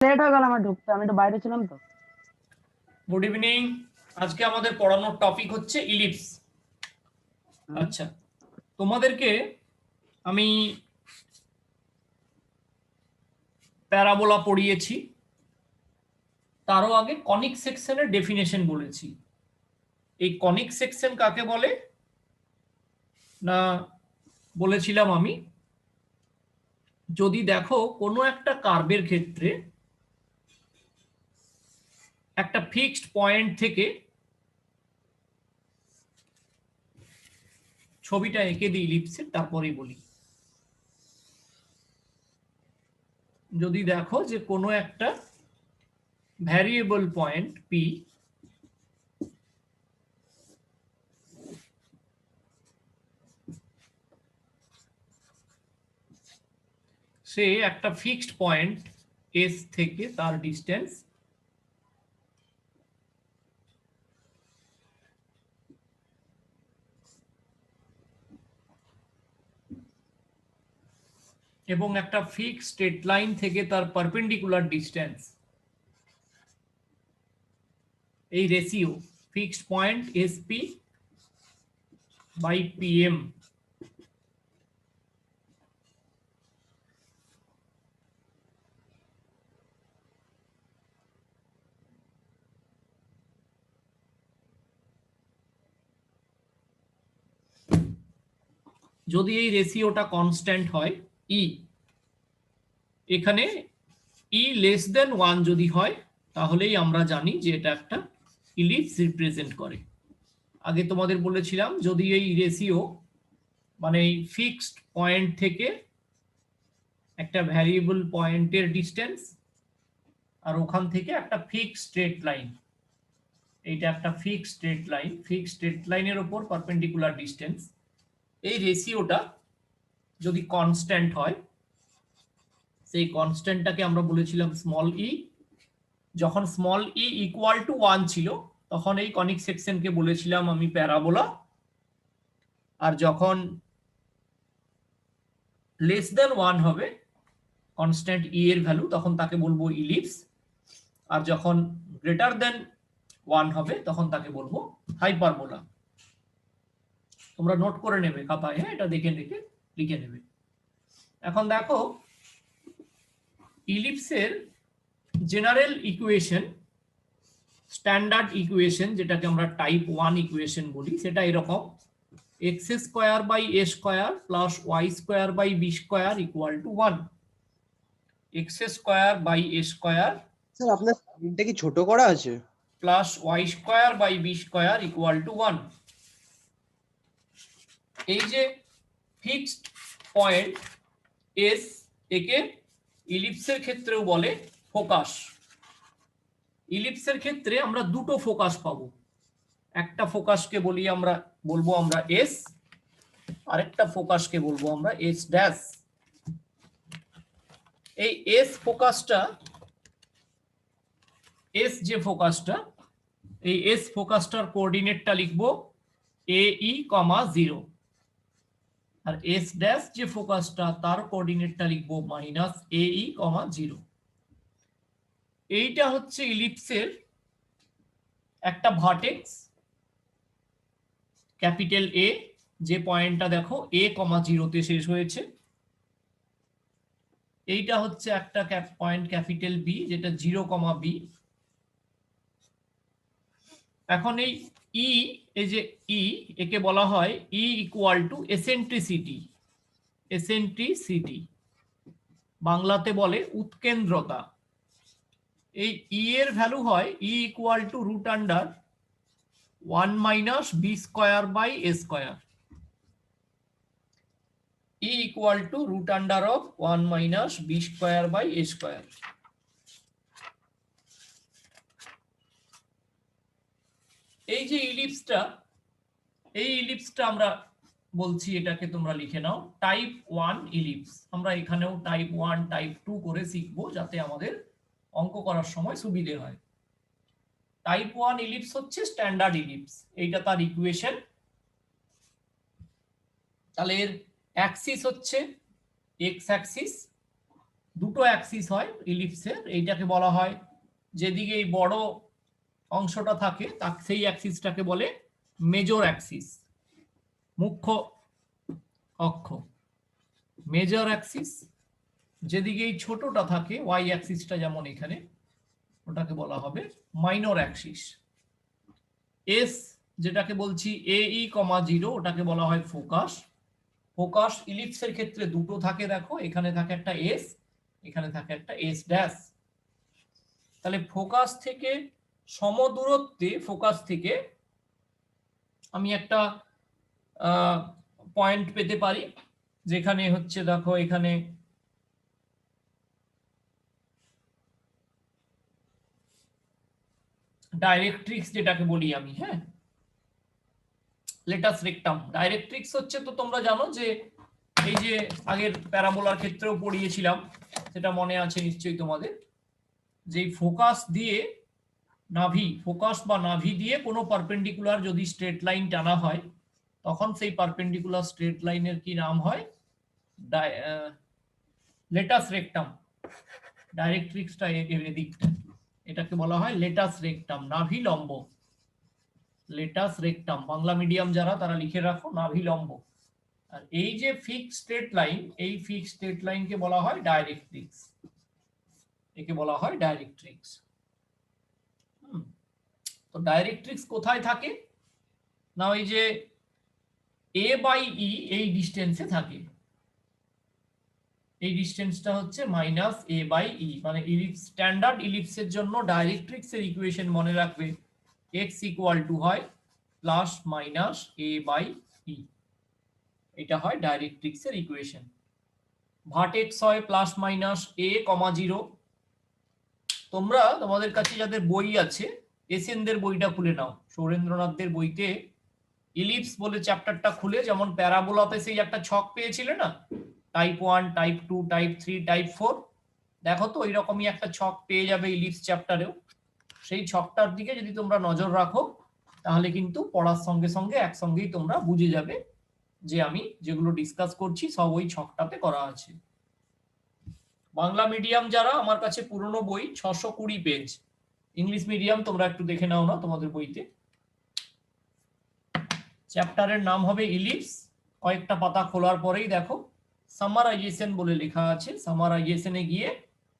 Late হয়ে গেল আমার ঢুকতে, আমি তো বাইরে ছিলাম তো। Good evening. আজকে আমাদের পড়ানোর টপিক হচ্ছে ইলিপস। আচ্ছা, তোমাদেরকে আমি প্যারাবোলা পড়িয়েছি, তারও আগে কনিক সেকশনের ডেফিনেশন বলেছি। এই কনিক সেকশন কাকে বলে না, বলেছিলাম আমি, যদি দেখো কোনো একটা কার্ভের ক্ষেত্রে একটা ফিক্সড পয়েন্ট থেকে, ছবিটা এঁকে দিই ইলিপসের, তারপরেই বলি। যদি দেখো যে কোনো একটা ভ্যারিয়েবল পয়েন্ট পি, সে একটা ফিক্সড পয়েন্ট এস থেকে তার ডিস্টেন্স এবং একটা ফিক্সড স্ট্রেট লাইন থেকে তার পারপেন্ডিকুলার ডিস্টেন্স, এই ratio fixed point SP by PM, যদি এই রেশিওটা কনস্ট্যান্ট হয় ই, এখানে ই লেস দেন 1 যদি হয়, তাহলেই আমরা জানি যে এটা একটা ইলিপস রিপ্রেজেন্ট করে। আগে তোমাদের বলেছিলাম যদি এই রেশিও মানে এই ফিক্সড পয়েন্ট থেকে একটা ভ্যারিয়েবল পয়েন্টের ডিস্টেন্স আর ওখান থেকে একটা ফিক্সড স্ট্রেট লাইন, এইটা একটা fixed straight line, fixed straight লাইনের উপর পারপেন্ডিকুলার ডিস্টেন্স, এই রেশিওটা যদি কনস্ট্যান্ট হয়, সেই কনস্ট্যান্টটাকে আমরা বলেছিলাম স্মল ই। যখন স্মল ই ইকুয়াল টু 1 ছিল, তখন এই কনিক সেকশনকে বলেছিলাম আমি প্যারাবোলা। আর যখন লেস দেন 1 হবে কনস্ট্যান্ট ই এর ভ্যালু, তখন তাকে বলবো ইলিপস। আর যখন গ্রেটার দেন 1 হবে তখন তাকে বলবো হাইপারবোলা। তোমরা নোট করে নেবে খাতায়, হ্যাঁ, এটা দেখে দেখে লিখে নেবে। এখন দেখো ইলিপসের জেনারেল ইকুয়েশন, স্ট্যান্ডার্ড ইকুয়েশন যেটাকে আমরা টাইপ 1 ইকুয়েশন বলি, সেটা এরকম: x square by A square plus Y square by B square equal to 1। X square by A square sir আপনার স্ক্রিনটা কি ছোট করা আছে? Plus Y square by B square equal to 1। এই যে ফিক্সড পয়েন্ট এস, একে ইলিপসের ক্ষেত্রেও বলে ফোকাস। ইলিপসের ক্ষেত্রে আমরা দুটো ফোকাস পাবো, একটা ফোকাসকে বলবো আমরা এস, আরেকটা ফোকাসকে বলবো আমরা এস ড্যাশ। এই এস ফোকাসটা, এস যে ফোকাসটা, এই এস ফোকাসটার কোঅর্ডিনেটটা লিখবো এ ই কমা 0, আর এস ড্যাশ যে ফোকাসটা তার কোঅর্ডিনেটটা লিখবো মাইনাস এ ই কমা 0। এইটা হচ্ছে ইলিপসের একটা ভার্টেক্স ক্যাপিটাল এ, যে পয়েন্টটা দেখো এ কমা 0-তে শেষ হয়েছে। এইটা হচ্ছে একটা পয়েন্ট ক্যাপিটাল বি, যেটা 0 কমা বি। এখন এই ই, এই যে ই, একে বলা হয় ই ইকুয়াল টু এসেন্ট্রিসিটি। এসেন্ট্রিসিটি বাংলাতে বলে উৎকেন্দ্রতা। এই ই এর ভ্যালু হয় e equal to root under 1 minus b square by A square. E equal to root under of 1 minus b square by A square. এই যে ইলিপসটা, এই ইলিপসটা আমরা বলছি, এটাকে তোমরা লিখে নাও টাইপ 1 ইলিপস। আমরা এখানেও টাইপ 1 টাইপ 2 করে শিখবো, যাতে আমাদের অঙ্ক করার সময় সুবিধে হয়। টাইপ 1 ইলিপস হচ্ছে স্ট্যান্ডার্ড ইলিপস, এইটা তার ইকুয়েশন। তাহলে এর অ্যাক্সিস হচ্ছে এক্স অ্যাক্সিস, দুটো অ্যাক্সিস হয় ইলিপসের, এইটাকে বলা হয় যেদিকে এই বড় অংশটা থাকে সেই অ্যাক্সিসটাকে বলে মেজর অ্যাক্সিস, মুখ্য অক্ষ। মেজর অ্যাক্সিস, যেদিকে এই ছোটটা থাকে ওয়াই অ্যাক্সিসটা যেমন এখানে, ওটাকে বলা হবে মাইনর অ্যাক্সিস। এস যেটাকে বলছি AE, 0 ওটাকে বলা হয় ফোকাস। ফোকাস ইলিপসের ক্ষেত্রে দুটো থাকে, দেখো এখানে থাকে একটা এস, এখানে থাকে একটা এস ড্যাশ। তাহলে ফোকাস থেকে সমদূরত্বে, ফোকাস থেকে আমি একটা পয়েন্ট পেতে পারি, যেখানে হচ্ছে দেখো এখানে ডাইরেক্ট্রিক্স যেটাকে বলি আমি, হ্যাঁ, লেটাস রেক্টাম। ডাইরেক্ট্রিক্স হচ্ছে, তো তোমরা জানো যে এই যে আগের প্যারাবোলার ক্ষেত্রেও পড়িয়েছিলাম, সেটা মনে আছে নিশ্চয়ই তোমাদের, যে ফোকাস দিয়ে নাভি, ফোকাস বা নাভি দিয়ে কোনো পারপেন্ডিকুলার যদি স্ট্রেট লাইন টানা হয়, তখন সেই পারপেন্ডিকুলার স্ট্রেট লাইনের কি নাম হয়? Let us rectum. ডাইরেক্ট্রিক্সটা এদিকটা, এটাকে বলা হয় লেটাস রেক্টাম, নাভি লম্ব। লেটাস রেক্টাম বাংলা মিডিয়াম যারা, তারা লিখে রাখো নাভি লম্ব। আর এই যে ফিক্সড স্ট্রেট লাইন, এই ফিক্সড স্ট্রেট লাইনকে বলা হয় ডাইরেক্ট্রিক্স, একে বলা হয় ডাইরেক্ট্রিক্স। তো ডাইরেক্ট্রিক্স কোথায় থাকে না, ওই যে A/E এই ডিস্টেন্সে থাকে। এই ডিস্টেন্সটা হচ্ছে -A/E, মানে স্ট্যান্ডার্ড ইলিপসের জন্য ডাইরেক্ট্রিক্সের ইকুয়েশন মনে রাখবে, x = হয় +-A/E, এটা হয় ডাইরেক্ট্রিক্সের ইকুয়েশন। ভার্টেক্স হয় +-A, 0। তোমরা তোমাদের কাছে যাদের বই আছে, এসএনদের বইটা খুলে নাও, সৌরেন্দ্রনাথদের বইতে ইলিপস বলে চ্যাপ্টারটা খুলে, যেমন প্যারাবোলাতে সেই একটা ছক পেয়েছিলে না, টাইপ 1, টাইপ 2, টাইপ 3, টাইপ 4, দেখো তো ওইরকমই একটা ছক পেয়ে যাবে ইলিপস চ্যাপ্টারেও। সেই ছকটার দিকে যদি তোমরা নজর রাখো, তাহলে কিন্তু পড়ার সঙ্গে সঙ্গে একসঙ্গেই তোমরা বুঝে যাবে যে আমি যেগুলো ডিসকাস করছি সব ওই ছকটাতে করা আছে। বাংলা মিডিয়াম যারা, আমার কাছে পুরনো বই 620 পেজ। ইংলিশ মিডিয়াম তোমরা একটু দেখে নাও না তোমাদের বইতে, চ্যাপ্টারের নাম হবে ইলিপস। কয়েকটা পাতা খোলার পরেই দেখো সামারাইজেশন বলে লেখা আছে, সামারাইজেশনে গিয়ে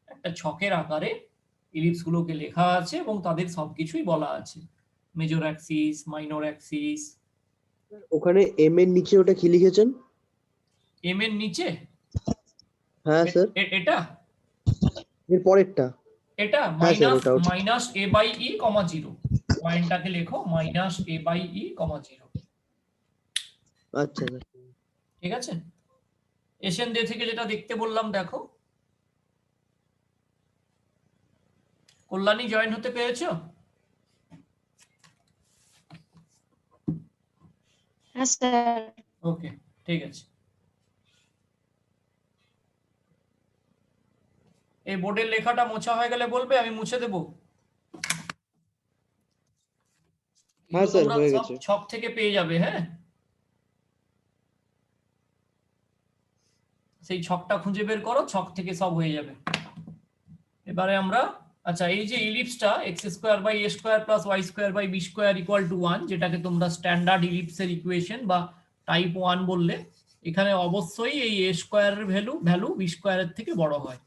একটা ছকের আকারে ইলিপস গুলোকে লেখা আছে এবং তাদের সবকিছুই বলা আছে, মেজর অ্যাক্সিস, মাইনর অ্যাক্সিস। ওখানে এম এর নিচে ওটা কি লিখেছেন? এম এর নিচে? হ্যাঁ স্যার, এটা এর পরেরটা। এটা হ্যাঁ স্যার, ওটা -A/E, 0, পয়েন্টটাকে লেখো -A/E, 0। আচ্ছা স্যার। ঠিক আছে, এশিয়ান ডে থেকে যেটা দেখতে বললাম দেখো। কল্যাণী জয়েন হতে পেরেছো? হ্যাঁ স্যার। ওকে, ঠিক আছে। এই বোর্ডের লেখাটা মোছা হয়ে গেলে বলবে, আমি মুছে দেবো। হ্যাঁ স্যার, তোমরা হয়ে সব গেছে। ছক থেকে পেয়ে যাবে, হ্যাঁ, সেই ছকটা খুঁজে বের করো, ছক থেকে সব হয়ে যাবে। এবারে আমরা, আচ্ছা, এই যে ইলিপসটা x² + y² + b² = 1, যেটাকে তোমরা স্ট্যান্ডার্ড ইলিপসের ইকুয়েশন বা টাইপ 1 বললে, এখানে অবশ্যই এই a² এর ভ্যালু b² এর থেকে বড় হয়।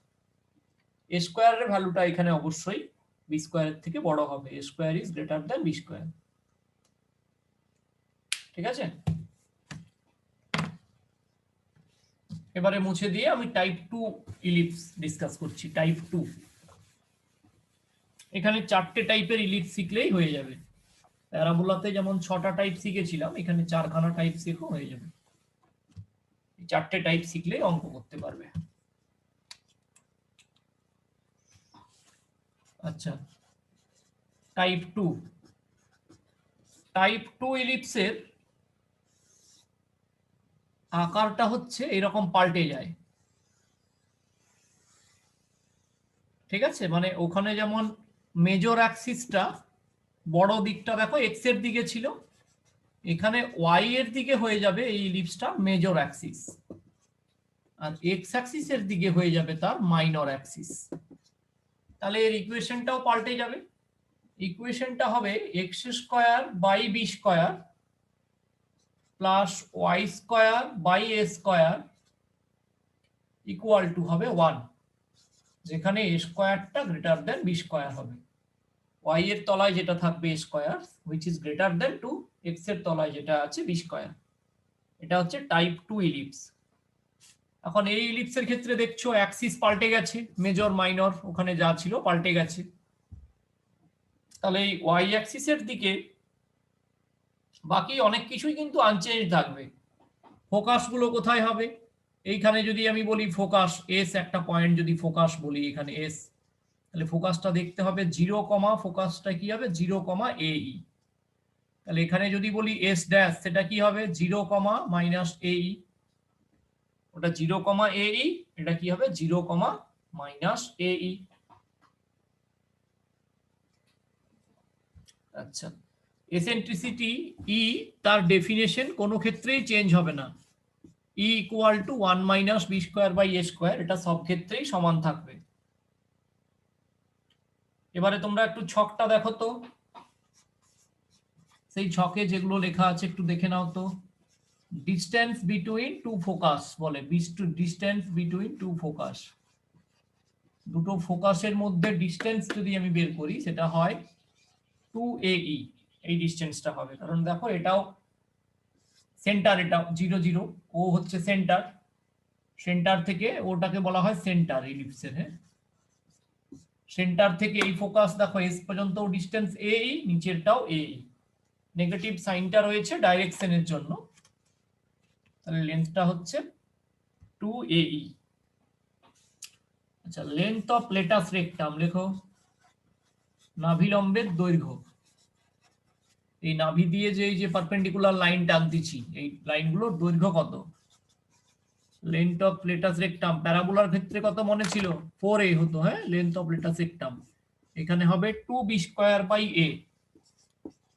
a² এর ভ্যালুটা এখানে অবশ্যই b² এর থেকে বড় হবে, a² = b²। ঠিক আছে, এবারে মুছে দিয়ে আমি টাইপ 2 ইলিপস ডিসকাস করছি। টাইপ 2, এখানে 4টে টাইপের ইলিপস শিখলেই হয়ে যাবে। প্যারাবোলাতে যেমন 6টা টাইপ শিখেছিলাম, এখানে 4খানা টাইপ শিখো হয়ে যাবে। 4টে টাইপ শিখলেই অঙ্ক করতে পারবে। আচ্ছা, টাইপ 2, টাইপ 2 ইলিপসের আকারটা হচ্ছে এরকম, পাল্টে যায়। ঠিক আছে, মানে ওখানে যেমন মেজর অ্যাক্সিসটা বড় দিকটা দেখো এক্স এর দিকে ছিল, এখানে ওয়াই এর দিকে হয়ে যাবে এই ইলিপসটা মেজর অ্যাক্সিস। আর এক্স অ্যাক্সিসের দিকে হয়ে যাবে তার মাইনর অ্যাক্সিস। তাহলে এর ইকুয়েশনটাও পাল্টে যাবে। ইকুয়েশনটা হবে X square by B square plus Y square by A square equal to হবে 1, যেখানে এ স্কোয়ারটা গ্রেটার দেন বি স্কোয়ার হবে। ওয়াই এর তলায় যেটা থাকবে A square which is greater than two, X এর তলায় যেটা আছে বি স্কোয়ার। এটা হচ্ছে টাইপ 2 ইলিপস। এখন এই ইলিপসের ক্ষেত্রে দেখছো অ্যাক্সিস পাল্টে গেছে, মেজর মাইনর ওখানে যা ছিল পাল্টে গেছে। তাহলে এই ওয়াই অ্যাক্সিসের দিকে বাকি অনেক কিছুই কিন্তু আনচেঞ্জ থাকবে। ফোকাস গুলো কোথায় হবে? এইখানে যদি আমি বলি ফোকাস এস, একটা পয়েন্ট যদি ফোকাস বলি এখানে এস, তাহলে ফোকাসটা দেখতে হবে 0, ফোকাসটা কি হবে 0, এই। তাহলে এখানে যদি বলি এস ড্যাশ, সেটা কি হবে 0, মাইনাস এই। ওটা 0, এই, এটা কি হবে 0, মাইনাস এই। আচ্ছা, এসেন্ট্রিসিটি ই তার ডেফিনেশন কোনো ক্ষেত্রেই চেঞ্জ হবে না। E equal to 1 minus b square by A square, এটা সব ক্ষেত্রেই সমান থাকবে। এবারে তোমরা একটু ছকটা দেখো তো, সেই ছকে যেগুলো লেখা আছে একটু দেখে নাও তো। ডিস্টেন্স বিটুইন টু ফোকাস বলে, ডিস্টেন্স বিটুইন টু ফোকাস, দুটো ফোকাসের মধ্যে ডিস্টেন্স যদি আমি বের করি সেটা হয় 2AE, এই ডিস্টেন্সটা হবে। কারণ দেখো এটাও সেন্টার, এটা 0, 0, ও হচ্ছে সেন্টার, সেন্টার থেকে ওটাকে বলা হয় সেন্টার ইলিপসের। হ্যাঁ, সেন্টার থেকে এই ফোকাস দেখো এস পর্যন্ত ডিস্টেন্স এই, নিচেরটাও এই, নেগেটিভ সাইনটা রয়েছে ডাইরেকশনের জন্য। তাহলে লেন্থটা হচ্ছে 2AE। আচ্ছা, লেন্থ অফ লেটাস রেক্টাম লেখো, নাভিলম্বের দৈর্ঘ্য। এই নাভি দিয়ে যে এই যে পারপেন্ডিকুলার লাইন টানতেছি, এই লাইনগুলোর দৈর্ঘ্য কত? লেন্থ অফ লেটাস রেক্টাম প্যারাবোলার ক্ষেত্রে কত মনে ছিল? 4A হতো। হ্যাঁ, লেন্থ অফ লেটাস রেক্টাম এখানে হবে 2b স্কয়ার বাই a।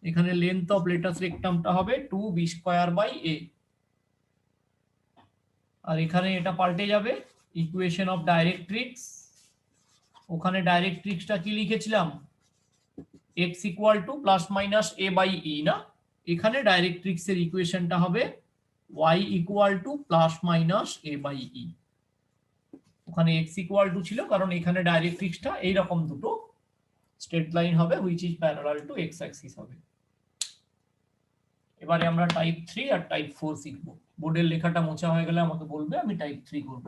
এখানে লেন্থ অফ লেটাস রেক্টামটা হবে 2b স্কয়ার বাই a। আর এখানে এটা পাল্টে যাবে, ইকুয়েশন অফ ডাইরেক্ট্রিক্স। ওখানে ডাইরেক্ট্রিক্সটা কি লিখেছিলাম? x equal to plus minus a by e না? এখানে ডাইরেক্ট্রিক্সের ইকুয়েশনটা হবে y equal to plus minus a by e। ওখানে x ইকুয়াল টু ছিল কারণ এখানে ডাইরেক্ট্রিক্সটা এইরকম দুটো স্ট্রেট লাইন হবে which is parallel to x axis হবে। এবারে আমরা টাইপ 3 আর টাইপ 4 শিখব। বোর্ডের লেখাটা মোছা হয়ে গেলে আমাকে বলবে, আমি টাইপ 3 করব।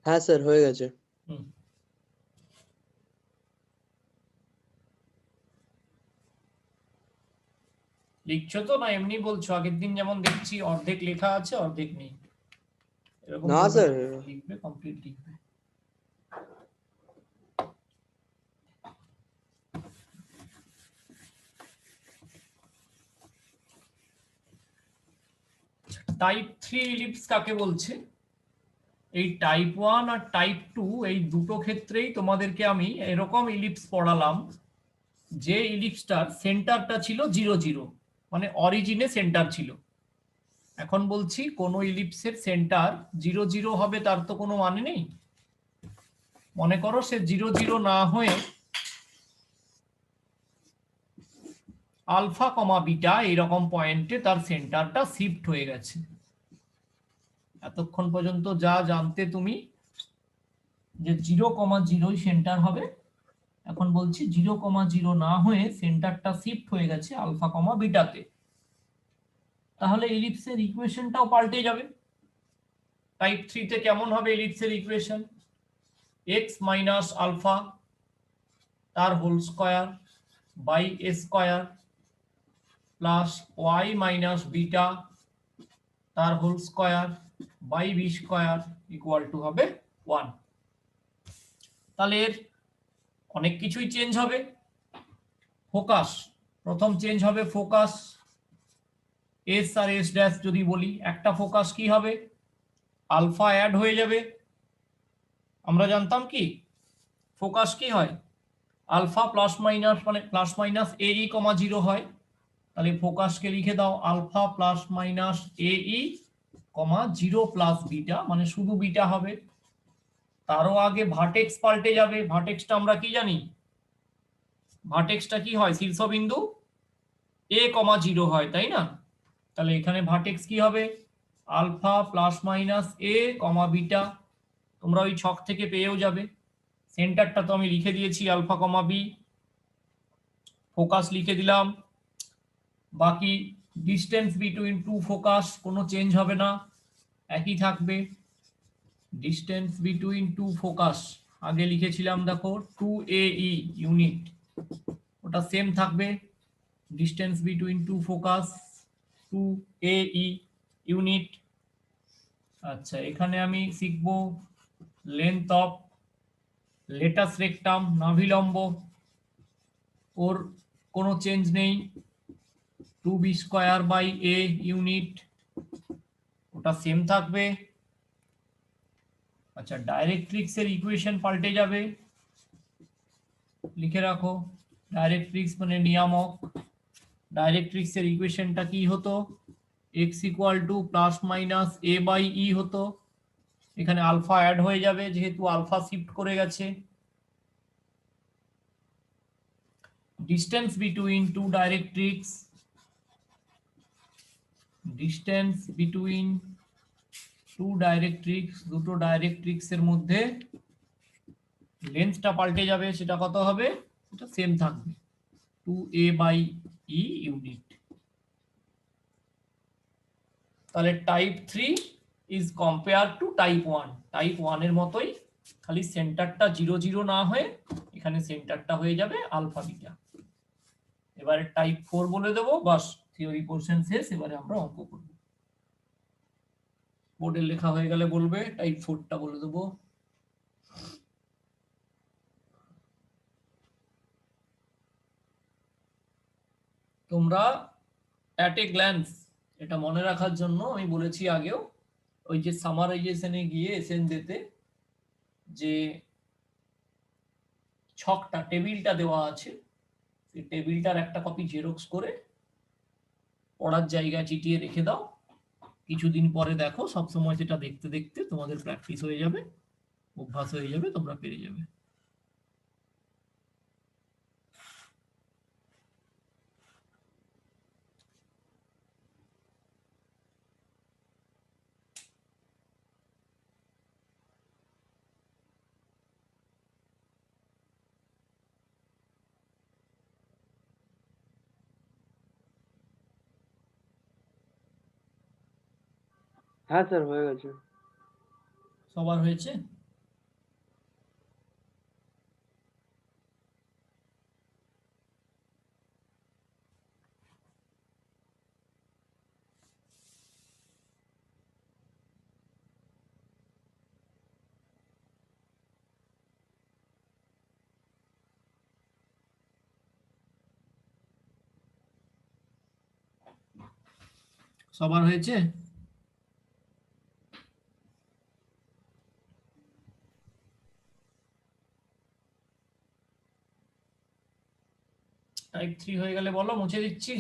হ্যাঁ স্যার, হয়ে গেছে। লিখছো তো না এমনি বলছো? আগের দিন যেমন দেখছি অর্ধেক লেখা আছে অর্ধেক নেই, এরকম না স্যার, লিখবে, কমপ্লিট লিখবে। টাইপ 3 ইলিপস কাকে বলছে? এই টাইপ 1 আর টাইপ 2 এই দুটো ক্ষেত্রেই তোমাদেরকে আমি এরকম ইলিপস পড়ালাম যে ইলিপসটার সেন্টারটা ছিল 0, 0, মানে অরিজিনে সেন্টার ছিল। এখন বলছি কোন ইলিপসের সেন্টার 0, 0 হবে তার তো কোনো মানে নেই। মনে করো সে 0, 0 না হয়ে আলফা কমা বিটা এইরকম পয়েন্টে তার সেন্টারটা শিফট হয়ে গেছে। এতক্ষণ পর্যন্ত যা জানতে তুমি যে 0, 0 সেন্টার হবে, এখন বলছি 0, 0 না হয়ে সেন্টারটা শিফট হয়ে গেছে আলফা কমা বিটাতে, তাহলে ইলিপসের ইকুয়েশনটাও পাল্টে যাবে। টাইপ 3 তে কেমন হবে ইলিপসের ইকুয়েশন? x মাইনাস আলফা তার whole square by a square plus y minus beta তার whole square by b square equal to হবে 1। তাহলে এর অনেক কিছুই চেঞ্জ হবে। ফোকাস, প্রথম চেঞ্জ হবে ফোকাস, এস আর এস ড্যাশ যদি বলি, একটা ফোকাস কি হবে, আলফা অ্যাড হয়ে যাবে। আমরা জানতাম কি ফোকাস কি হয়, আলফা প্লাস মাইনাস মানে প্লাস মাইনাস এ ই কমা 0 হয়। তাহলে ফোকাসকে লিখে দাও আলফা প্লাস মাইনাস এ ই কমা 0 প্লাস বিটা, মানে শুধু বিটা হবে। তারও আগে ভার্টেক্স পাল্টে যাবে। ভার্টেক্সটা আমরা কি জানি, ভার্টেক্সটা কি হয়, শীর্ষবিন্দু এ কমা 0 হয়, তাই না? তাহলে এখানে ভার্টেক্স কি হবে, আলফা প্লাস মাইনাস এ কমা বিটা। তোমরা ওই ছক থেকে পেয়েও যাবে। সেন্টারটা তো আমি লিখে দিয়েছি আলফা কমা বি, ফোকাস লিখে দিলাম। বাকি ডিস্টেন্স বিটুইন টু ফোকাস কোনো চেঞ্জ হবে না, একই থাকবে। ডিস্টেন্স বিটুইন টু ফোকাস আগে লিখেছিলাম দেখো 2AE ইউনিট, ওটা সেম থাকবে। Distance between two focus 2AE unit. আচ্ছা, এখানে আমি শিখবো লেন্থ অফ লেটাস রেক্টাম, নাভিলম্ব, ওর কোনো চেঞ্জ নেই, 2b square by a unit, ওটা সেম থাকবে। আচ্ছা, ডাইরেক্ট্রিক্সের ইকুয়েশন পাল্টে যাবে, লিখে রাখো। ডাইরেক্ট্রিক্স মানে নিয়ামক। ডাইরেক্ট্রিক্সের ইকুয়েশনটা কি হতো, x equal to plus minus a by E হতো। এখানে আলফা অ্যাড হয়ে যাবে যেহেতু আলফা শিফট করে গেছে। Distance between two directrix, distance between two directrix, দুটো ডাইরেক্ট্রিক্সের মধ্যে লেন্থটা পাল্টে যাবে, সেটা কত হবে, এটা সেম থাকবে 2a বাই ই ইউনিট। তাহলে type 3 is compare to type 1। Type 1 এর মতোই, খালি সেন্টারটা 0 0 না হয়ে এখানে সেন্টারটা হয়ে যাবে আলফা বিটা। এবারে টাইপ 4 বলে দেবো, বাস থিওরি পোরশন শেষ। এবারে আমরা অঙ্ক করব। বোর্ডে লেখা হয়ে গেলে বলবে, টাইপ 4টা বলে দেবো। তোমরা অ্যাট এ গ্ল্যান্স এটা মনে রাখার জন্য আমি বলেছি আগেও, ওই যে সামারাইজেশনে গিয়ে এসেন দিতে যে ছকটা টেবিলটা দেওয়া আছে, সেই টেবিলটার একটা কপি জেরক্স করে পড়ার জায়গায় চিটিয়ে রেখে দাও। কিছুদিন পরে দেখো, সবসময় সেটা দেখতে দেখতে তোমাদের প্র্যাকটিস হয়ে যাবে, অভ্যাস হয়ে যাবে, তোমরা পেরে যাবে। হ্যাঁ স্যার হয়ে গেছে। সবার হয়েছে? সবার হয়েছে? টাইপ 3 হয়ে গেলে বলো, মুছে দিচ্ছি।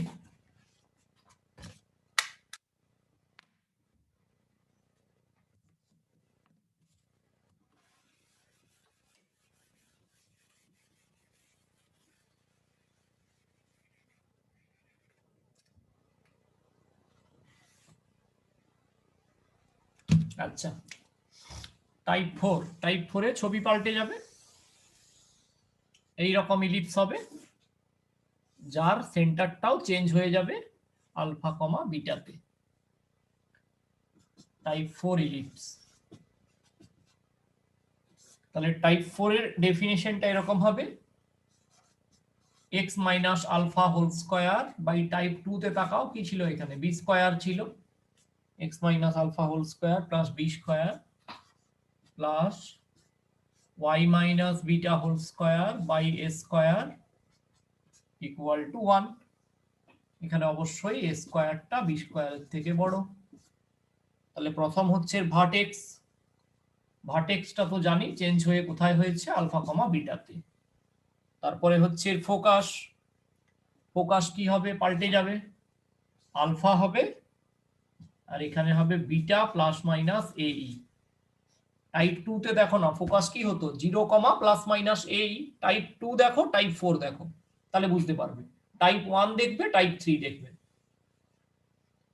আচ্ছা, টাইপ 4, টাইপ 4 এ ছবি পাল্টে যাবে। এই রকম ইলিপস হবে যার সেন্টারটাও চেঞ্জ হয়ে যাবে আলফা কমা বিটাতে। Type 4 ellipse. তাহলে টাইপ 4 এর ডেফিনিশনটা এরকম হবে, x minus alpha whole square by type 2 তে তাকাও, কি ছিল এখানে, b স্কয়ার ছিল, x minus alpha whole square plus b square plus y minus beta whole square by a square equal to 1। এখানে অবশ্যই a স্কয়ারটা b স্কয়ারের থেকে বড়। তাহলে প্রথম হচ্ছে ভার্টেক্স, ভার্টেক্সটা তো জানি চেঞ্জ হয়ে কোথায় হয়েছে, আলফা কমা বিটাতে। তারপরে হচ্ছে ফোকাস, ফোকাস কি হবে, পাল্টে যাবে, আলফা হবে আর এখানে হবে বিটা প্লাস মাইনাস এই। টাইপ 2 তে দেখো না ফোকাস কি হতো 0 কমা প্লাস মাইনাস এই, টাইপ 2 দেখো, টাইপ 4 দেখো, তাহলে বুঝতে পারবে। টাইপ 1 দেখবে, টাইপ 3 দেখবে।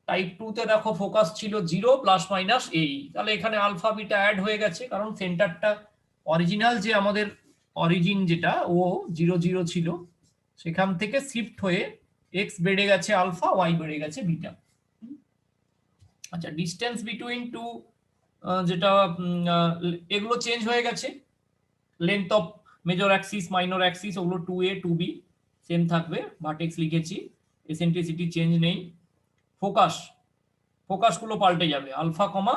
টাইপ 2 তে দেখো ফোকাস ছিল 0 প্লাস মাইনাস এই, তাহলে এখানে আলফা বিটা অ্যাড হয়ে গেছে, কারণ সেন্টারটা অরিজিনাল যে আমাদের অরিজিন যেটা ও 0 0 ছিল সেখান থেকে শিফট হয়ে এক্স বেড়ে গেছে আলফা, ওয়াই বেড়ে গেছে বিটা। আচ্ছা, ডিসটেন্স বিটুইন টু যেটা এগুলো চেঞ্জ হয়ে গেছে, length of major axis minor axis ওগুলো 2a 2b সেম থাকবে, ভার্টেক্স লিখেছি, এসেন্ট্রিসিটি চেঞ্জ নেই। ফোকাস, ফোকাস গুলো পাল্টে যাবে, alpha comma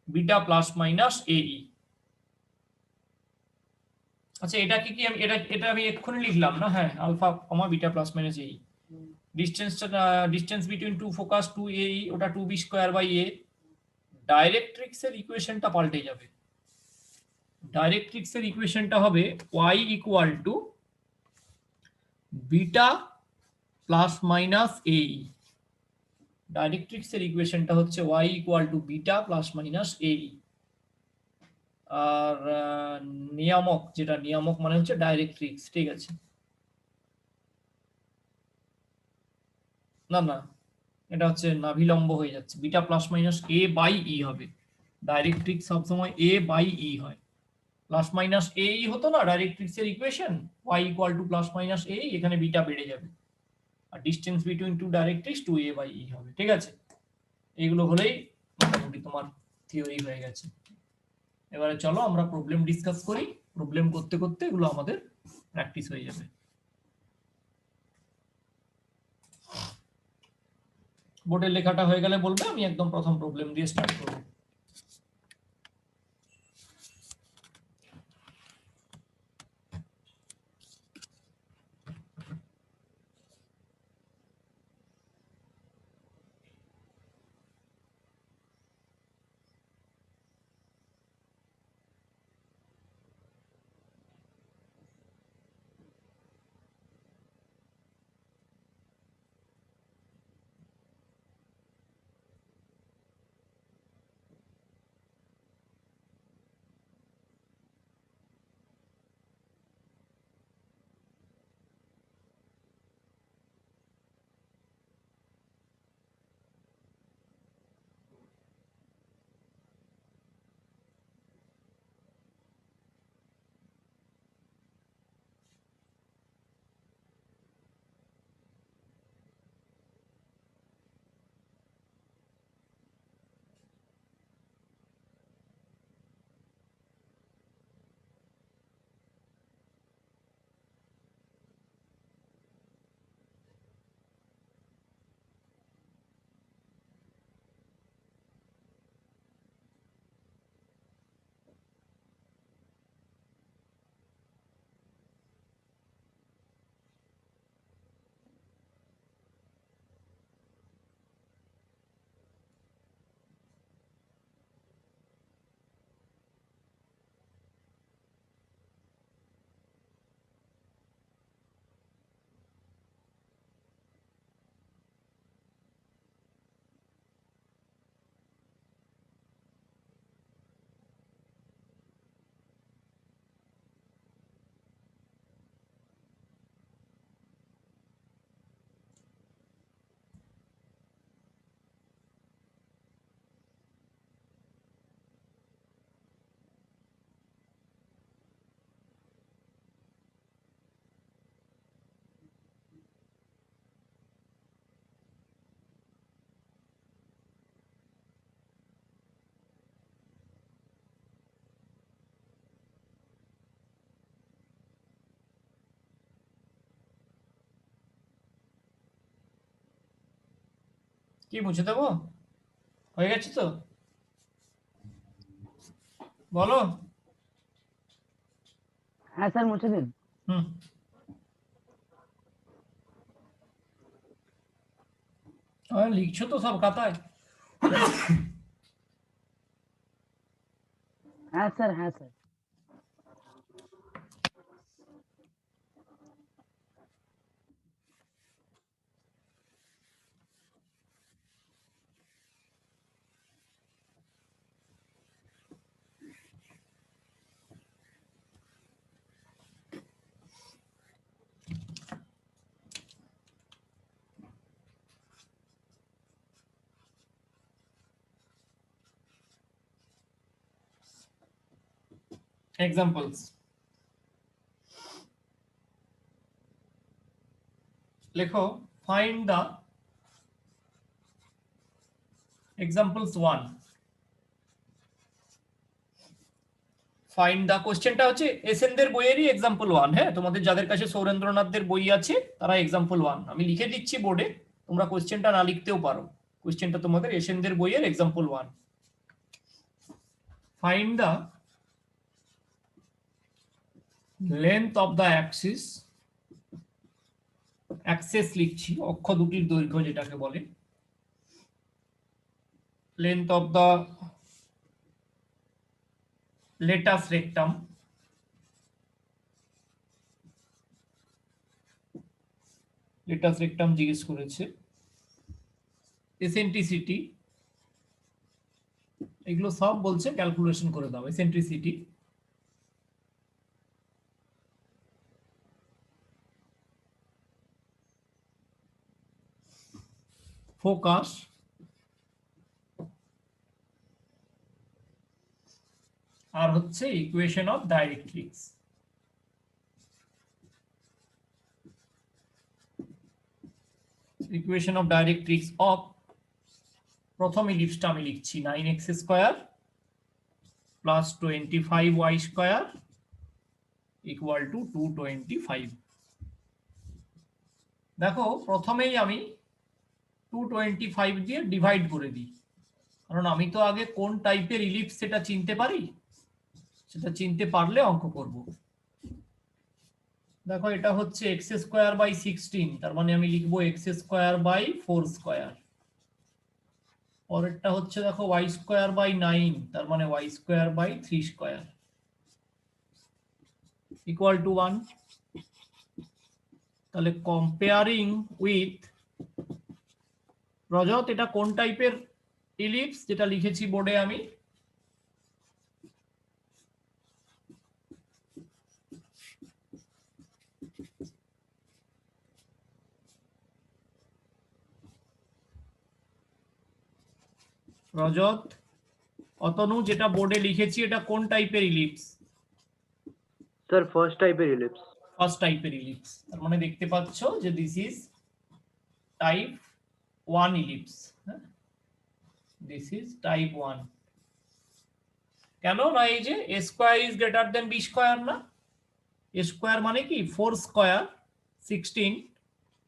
beta plus minus এই। আচ্ছা এটা কি আমি এটা আমি এক্ষুনি লিখলাম না, হ্যাঁ alpha comma beta plus minus এই। Distance between two focus 2a ওটা 2b স্কয়ার বাই a। ডাইরেক্ট্রিক্সের ইকুয়েশনটা পাল্টে যাবে, ডাইরেক্ট্রিক্সের ইকুয়েশনটা হবে y equal to beta plus minus এই। ডাইরেক্ট্রিক্সের ইকুয়েশনটা হচ্ছে y equal to beta plus minus এই। আর নিয়ামক, যেটা নিয়ামক মানে হচ্ছে ডাইরেক্ট্রিক্স, ঠিক আছে। না না, এটা হচ্ছে নাভিলম্ব হয়ে যাচ্ছে, beta plus minus a by e হবে। ডাইরেক্ট্রিক্স সবসময় a বাই ই হয়, প্লাস মাইনাস a হতো না ডাইরেক্ট্রিক্সের equation, y equal to plus minus a, এখানে বিটা বেড়ে যাবে। আর distance between two directrix 2a by e হবে, ঠিক আছে। এইগুলো হলেই মোটামুটি তোমার থিওরি হয়ে গেছে। এবারে চলো আমরা প্রবলেম ডিসকাস করি, প্রবলেম করতে করতে এগুলো আমাদের প্র্যাকটিস হয়ে যাবে। বোর্ডের লেখাটা হয়ে গেলে বলবে, আমি একদম প্রথম প্রবলেম দিয়ে স্টার্ট করব। কি মুছে দেবো, হয়ে গেছে তো বলো। হ্যাঁ স্যার মুছে দিন। হুম, লিখছো তো সব খাতায়? হ্যাঁ স্যার, হ্যাঁ স্যার। এক্সাম্পলস লেখো। Find the examples 1। Find the কোশ্চেনটা হচ্ছে এসএনদের বইয়েরই এক্সাম্পল 1। হ্যাঁ, তোমাদের যাদের কাছে সৌরেন্দ্রনাথদের বই আছে তারা এক্সাম্পল 1। আমি লিখে দিচ্ছি বোর্ডে, তোমরা কোশ্চেনটা না লিখতেও পারো। কোশ্চেনটা তোমাদের এসএনদের বইয়ের example 1। Find the length of the axis, axes লিখছি, অক্ষ দুটির দৈর্ঘ্য যেটাকে বলে। Length of the latus rectum, latus rectum জিজ্ঞেস করেছে। এসেন্ট্রিসিটি, এগুলো সব বলছে ক্যালকুলেশন করে দাও। এসেন্ট্রিসিটি, ফোকাস, আর হচ্ছে equation of directrix. Equation of directrix of, প্রথম ইলিপসটা আমি লিখছি 9x square plus 25y square equal two 225। দেখো প্রথমেই আমি 225 দিয়ে ডিভাইড করে দিই, কারণ আমি তো আগে কোন টাইপের ইলিপস সেটা চিনতে পারি, সেটা চিনতে পারলে অঙ্ক করব। দেখো এটা হচ্ছে এক্স স্কোয়ার বাই 16, তার মানে আমি লিখবো এক্স স্কোয়ার বাই 4 স্কোয়ার। পরেরটা হচ্ছে দেখো ওয়াই স্কোয়ার বাই 9, তার মানে y square by 3 square equal to 1। তাহলে কম্পেয়ারিং উইথ, রজত এটা কোন টাইপের ইলিপস যেটা লিখেছি বোর্ডে আমি? রজত, অতনু যেটা বোর্ডে লিখেছি এটা কোন টাইপের ইলিপস? স্যার ফার্স্ট টাইপের ইলিপস। ফার্স্ট টাইপের ইলিপস, তার মানে দেখতে পাচ্ছ যে this is type 1 ellipse. This is type 1। কেন না, এই যে a square is greater then b square না, a স্কয়ার মানে কি 4 square 16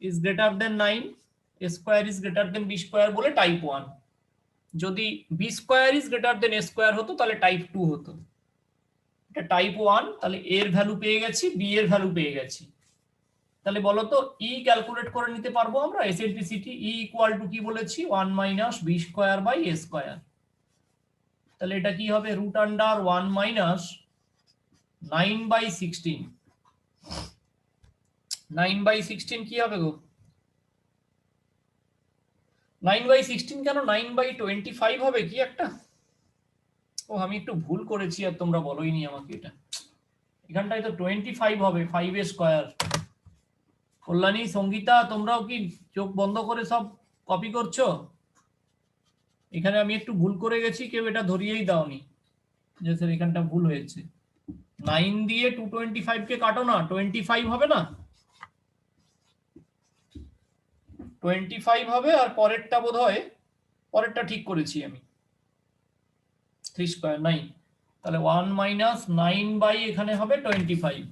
is greater then 9, a square is greater then b square বলে টাইপ 1। যদি b square is greater then a square হতো তাহলে টাইপ 2 হতো। এটা টাইপ 1, তাহলে a এর ভ্যালু পেয়ে গেছি, b এর ভ্যালু পেয়ে গেছি। তাহলে বলো তো e ক্যালকুলেট করে নিতে পারবো আমরা। এসেন্ট্রিসিটি e ইকুয়াল টু কি বলেছি, 1 minus b square by a square. তাহলে এটা কি হবে, root under 1 minus 9 by 16। 9 by 16 কি হবে গো? 9 বাই 16 কেন, 9 বাই 25 হবে কি একটা। ও আমি একটু ভুল করেছি আর তোমরা বলোইনি আমাকে এটা। এখানটায় তো 25 হবে, 5 এর স্কয়ার। কল্যাণী, সঙ্গীতা, তোমরাও কি চোখ বন্ধ করে সব কপি করছো? এখানে আমি একটু ভুল করে গেছি, কেউ এটা ধরিয়েই দাওনি যে স্যার এখানটা ভুল হয়েছে। 9 দিয়ে 225 কে কাটো না, 25 হবে না? 25 হবে, আর পরেরটা বোধহয়, পরেরটা ঠিক করেছি আমি, 3 স্কয়ার 9। তাহলে 1 মাইনাস 9 বাই এখানে হবে 25।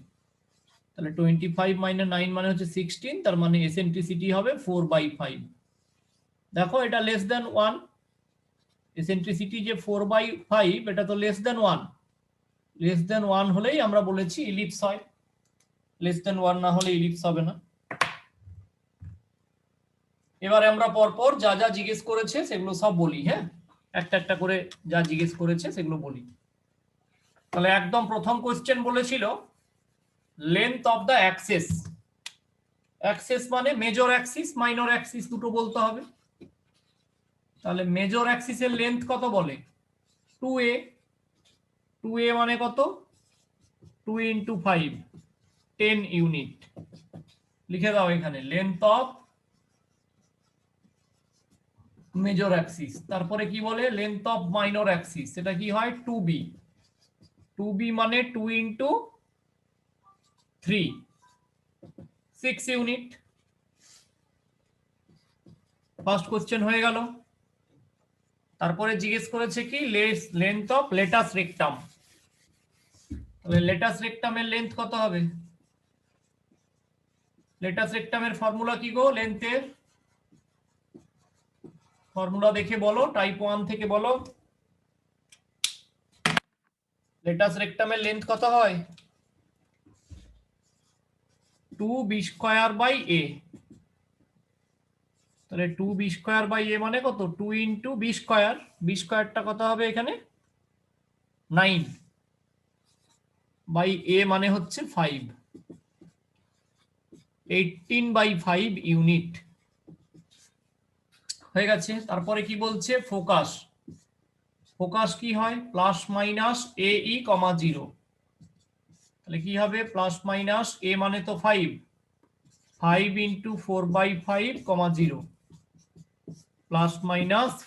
তাহলে 25 মাইনাস 9 মানে হচ্ছে 16, তার মানে এসেন্ট্রিসিটি হবে 4/5। দেখো এটা লেস দেন 1, এসেন্ট্রিসিটি যে 4/5 এটা তো লেস দেন 1। লেস দেন 1 হলেই আমরা বলেছি ইলিপস হয়, লেস দেন 1 না হলে ইলিপস হবে না। এবারে আমরা পরপর যা যা জিজ্ঞেস করেছে সেগুলো সব বলি। হ্যাঁ, একটা একটা করে যা জিজ্ঞেস করেছে সেগুলো বলি। তাহলে একদম প্রথম কোশ্চেন বলেছিল length of the Axis. Axis মানে মেজর অ্যাক্সিস মাইনর অ্যাক্সিস দুটো বলতে হবে। তাহলে মেজর অ্যাক্সিসের লেন্থ কত বলে? 2a। 2a মানে কত? 2 × 5 10 ইউনিট। লিখে দাও এখানে লেন্থ অফ মেজর অ্যাক্সিস। তারপরে কি বলে লেন্থ অফ মাইনর অ্যাক্সিস, সেটা কি হয়? 2b। 2b মানে 2 × 3 6 ইউনিট। ফার্স্ট কোশ্চেন হয়ে গেল। তারপরে জিজ্ঞেস করেছে কি লেন্থ অফ লেটাস রেক্টাম। তাহলে লেটাস রেক্টামের লেন্থ কত হবে? লেটাস রেক্টামের ফর্মুলা কি গো? লেন্থের ফর্মুলা দেখে বলো, টাইপ 1 থেকে বলো। লেটাস রেক্টামের লেন্থ কত হয়? 2b²/a। তাহলে 2b²/a মানে কত? 2 × b²। b²টা কত হবে এখানে? 9/a মানে হচ্ছে 5। 18/5 ইউনিট হয়ে গেছে। তারপরে কি বলছে? ফোকাস। ফোকাস কি হয়? +- ae, 0। তাহলে কি হবে? +- a মানে তো 5, 5 × 4/5, 0 +-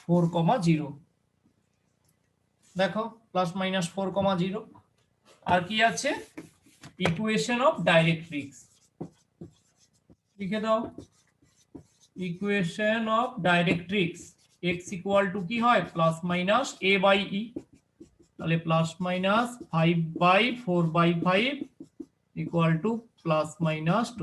4, 0। দেখো +- 4, 0। আর কি আছে? ইকুয়েশন অফ ডাইরেক্ট্রিক্স লিখে দাও। ইকুয়েশন অফ ডাইরেক্ট্রিক্স x = কি হয়? +- a/e। তাহলে +- 5/4/5 = +-